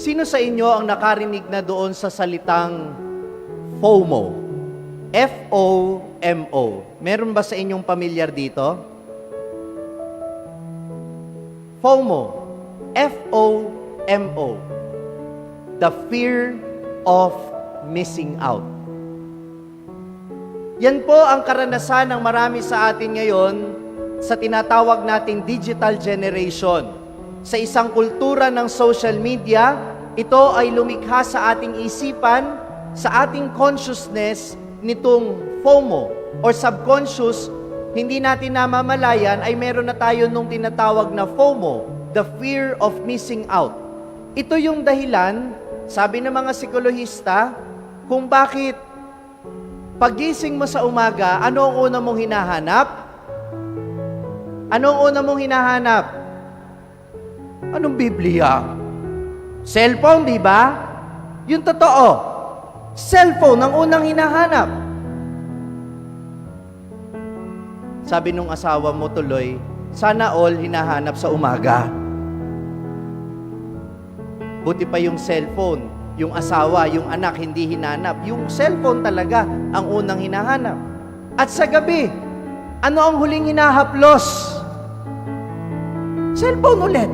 Sino sa inyo ang nakarinig na doon sa salitang FOMO? F-O-M-O. Meron ba sa inyong pamilyar dito? FOMO. F-O-M-O. The fear of missing out. Yan po ang karanasan ng marami sa atin ngayon sa tinatawag nating digital generation. Sa isang kultura ng social media, ito ay lumikha sa ating isipan, sa ating consciousness nitong FOMO or subconscious, hindi natin namamalayan ay meron na tayo nung tinatawag na FOMO, the fear of missing out. Ito yung dahilan, sabi ng mga psikolohista, kung bakit pagising mo sa umaga, ano ang una mong hinahanap? Ano ang una mong hinahanap? Anong Biblia? Cellphone, di ba? Yung totoo. Cellphone ang unang hinahanap. Sabi nung asawa mo tuloy, sana all hinahanap sa umaga. Buti pa yung cellphone, yung asawa, yung anak hindi hinanap. Yung cellphone talaga ang unang hinahanap. At sa gabi, ano ang huling hinahaplos? Cellphone ulit.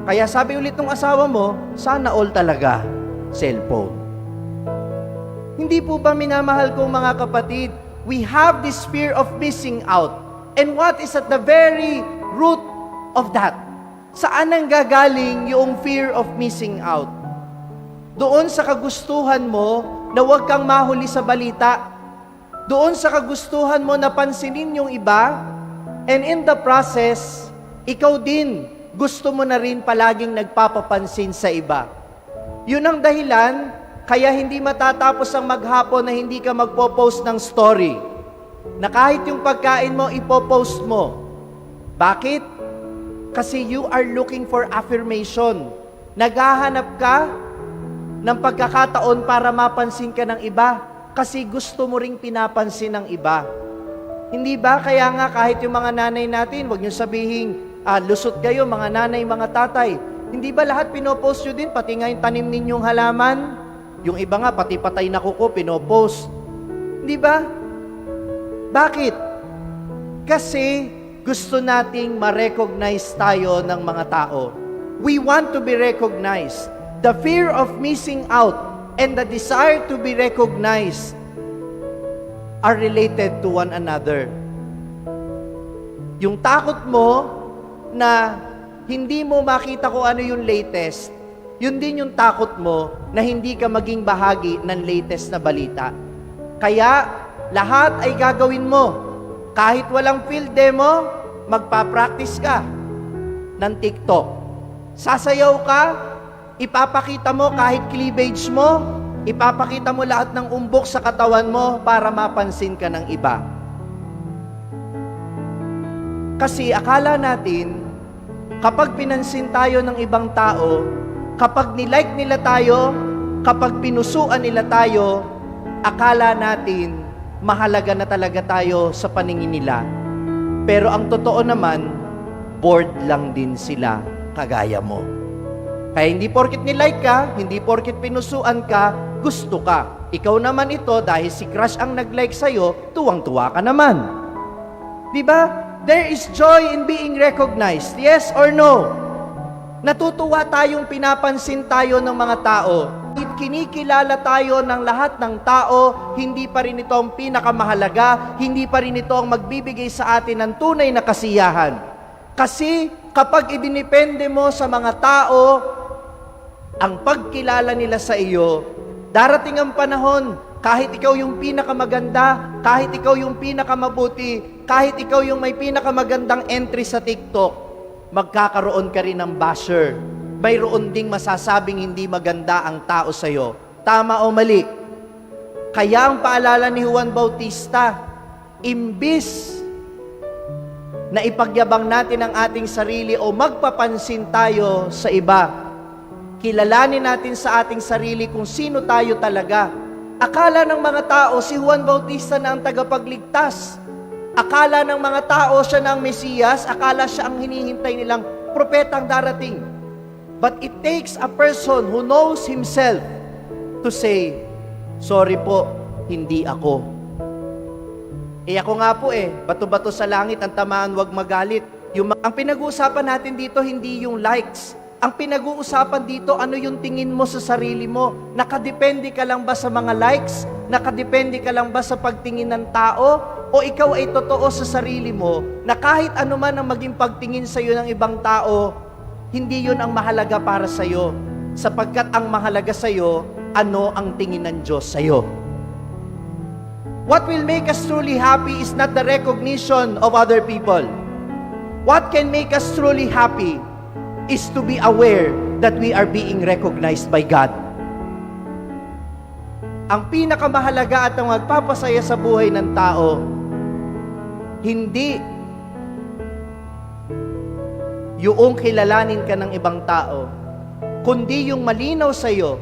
Kaya sabi ulit ng asawa mo, sana all talaga, cellphone. Hindi po ba minamahal kong mga kapatid? We have this fear of missing out. And what is at the very root of that? Saan ang gagaling yung fear of missing out? Doon sa kagustuhan mo na huwag kang mahuli sa balita. Doon sa kagustuhan mo na pansinin yung iba. And in the process, ikaw din, gusto mo na rin palaging nagpapapansin sa iba. Yun ang dahilan, kaya hindi matatapos ang maghapon na hindi ka magpo-post ng story. Na kahit yung pagkain mo, ipo-post mo. Bakit? Kasi you are looking for affirmation. Naghahanap ka ng pagkakataon para mapansin ka ng iba. Kasi gusto mo ring pinapansin ng iba. Hindi ba? Kaya nga kahit yung mga nanay natin, huwag niyo sabihin, lusot kayo, mga nanay, mga tatay. Hindi ba lahat pinopost nyo din? Pati nga yung tanim ninyong halaman. Yung iba nga, pati patay na kuko, pinopost. Hindi ba? Bakit? Kasi gusto nating ma-recognize tayo ng mga tao. We want to be recognized. The fear of missing out and the desire to be recognized are related to one another. Yung takot mo na hindi mo makita kung ano yung latest, yun din yung takot mo na hindi ka maging bahagi ng latest na balita. Kaya, lahat ay gagawin mo. Kahit walang field demo, magpa-practice ka ng TikTok. Sasayaw ka, ipapakita mo kahit cleavage mo, ipapakita mo lahat ng umbok sa katawan mo para mapansin ka ng iba. Kasi akala natin, kapag pinansin tayo ng ibang tao, kapag nilike nila tayo, kapag pinusuan nila tayo, akala natin, mahalaga na talaga tayo sa paningin nila. Pero ang totoo naman, bored lang din sila, kagaya mo. Kaya hindi porket nilike ka, hindi porket pinusuan ka, gusto ka. Ikaw naman ito, dahil si crush ang nag-like sa'yo, tuwang-tuwa ka naman. Diba? There is joy in being recognized. Yes or no? Natutuwa tayong pinapansin tayo ng mga tao. Kinikilala tayo ng lahat ng tao, hindi pa rin ito ang pinakamahalaga, hindi pa rin ito ang magbibigay sa atin ng tunay na kasiyahan. Kasi kapag idinipende mo sa mga tao, ang pagkilala nila sa iyo, darating ang panahon, kahit ikaw yung pinakamaganda, kahit ikaw yung pinakamabuti, kahit ikaw yung may pinakamagandang entry sa TikTok, magkakaroon ka rin ng basher. Mayroon ding masasabing hindi maganda ang tao sa'yo. Tama o mali? Kaya ang paalala ni Juan Bautista, imbis na ipagyabang natin ang ating sarili o magpapansin tayo sa iba, kilalanin natin sa ating sarili kung sino tayo talaga. Akala ng mga tao, si Juan Bautista na ang tagapagligtas. Akala ng mga tao siya na ang Mesiyas, akala siya ang hinihintay nilang propetang darating. But it takes a person who knows himself to say, sorry po, hindi ako. Ako nga po bato-bato sa langit, ang tamaan wag magalit. Ang pinag-uusapan natin dito, hindi yung likes. Ang pinag-uusapan dito, ano yung tingin mo sa sarili mo? Nakadepende ka lang ba sa mga likes? Nakadepende ka lang ba sa pagtingin ng tao? O ikaw ay totoo sa sarili mo na kahit ano man ang maging pagtingin sa iyo ng ibang tao, hindi yun ang mahalaga para sa iyo. Sapagkat ang mahalaga sa iyo, ano ang tingin ng Diyos sa iyo. What will make us truly happy is not the recognition of other people. What can make us truly happy is to be aware that we are being recognized by God. Ang pinakamahalaga at ang magpapasaya sa buhay ng tao, hindi yung kilalanin ka ng ibang tao, kundi yung malinaw sa iyo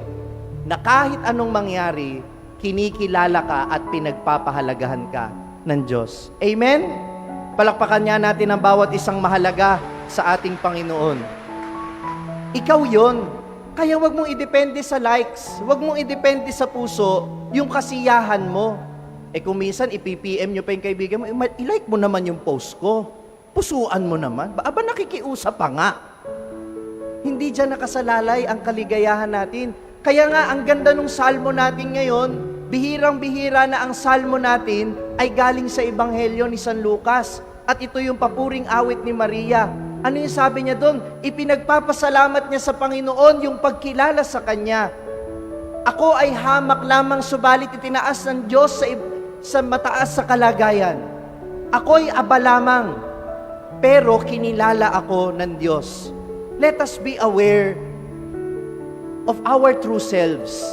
na kahit anong mangyari, kinikilala ka at pinagpapahalagahan ka ng Diyos. Amen? Palakpakan niya natin ang bawat isang mahalaga sa ating Panginoon. Ikaw yon. Kaya wag mong idepende sa likes, wag mong idepende sa puso, yung kasiyahan mo. Kung minsan ipi-PM nyo pa yung kaibigan mo, i-like mo naman yung post ko. Pusuan mo naman. Aba nakikiusap pa nga. Hindi dyan nakasalalay ang kaligayahan natin. Kaya nga, ang ganda ng salmo natin ngayon, bihirang-bihira na ang salmo natin ay galing sa Ebanghelyo ni San Lucas. At ito yung papuring awit ni Maria. Ano yung sabi niya doon? Ipinagpapasalamat niya sa Panginoon yung pagkilala sa Kanya. Ako ay hamak lamang, subalit itinaas ng Diyos sa mataas sa kalagayan. Ako'y aba lamang, pero kinilala ako ng Diyos. Let us be aware of our true selves.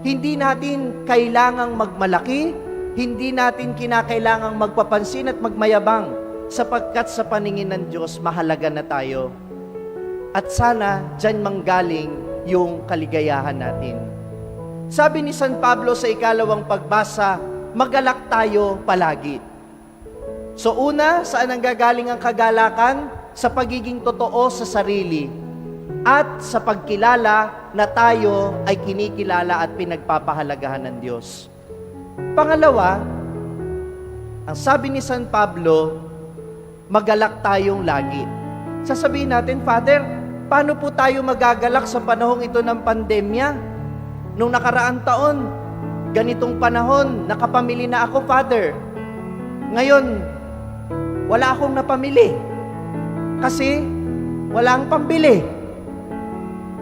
Hindi natin kailangang magmalaki, hindi natin kinakailangang magpapansin at magmayabang, sapagkat sa paningin ng Diyos, mahalaga na tayo. At sana, dyan manggaling yung kaligayahan natin. Sabi ni San Pablo sa ikalawang pagbasa, magalak tayo palagi. So una, saan nanggagaling ang kagalakan? Sa pagiging totoo sa sarili at sa pagkilala na tayo ay kinikilala at pinagpapahalagahan ng Diyos. Pangalawa, ang sabi ni San Pablo, magalak tayong lagi. Sasabihin natin, Father, paano po tayo magagalak sa panahong ito ng pandemya? Nung nakaraang taon, ganitong panahon, nakapamili na ako, Father. Ngayon, wala akong napamili. Kasi, walang pambili.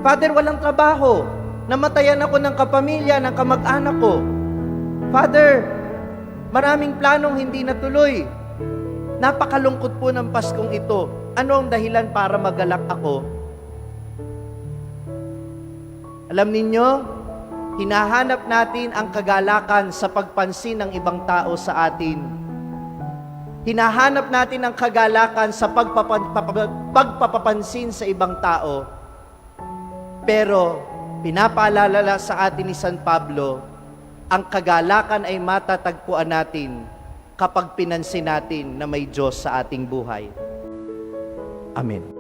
Father, walang trabaho. Namatayan ako ng kapamilya, ng kamag-anak ko. Father, maraming planong hindi natuloy. Napakalungkot po ng Paskong ito. Ano ang dahilan para magalak ako? Alam ninyo, hinahanap natin ang kagalakan sa pagpansin ng ibang tao sa atin. Hinahanap natin ang kagalakan sa pagpapapansin sa ibang tao. Pero, pinapaalala sa atin ni San Pablo, ang kagalakan ay matatagpuan natin kapag pinansin natin na may Diyos sa ating buhay. Amen.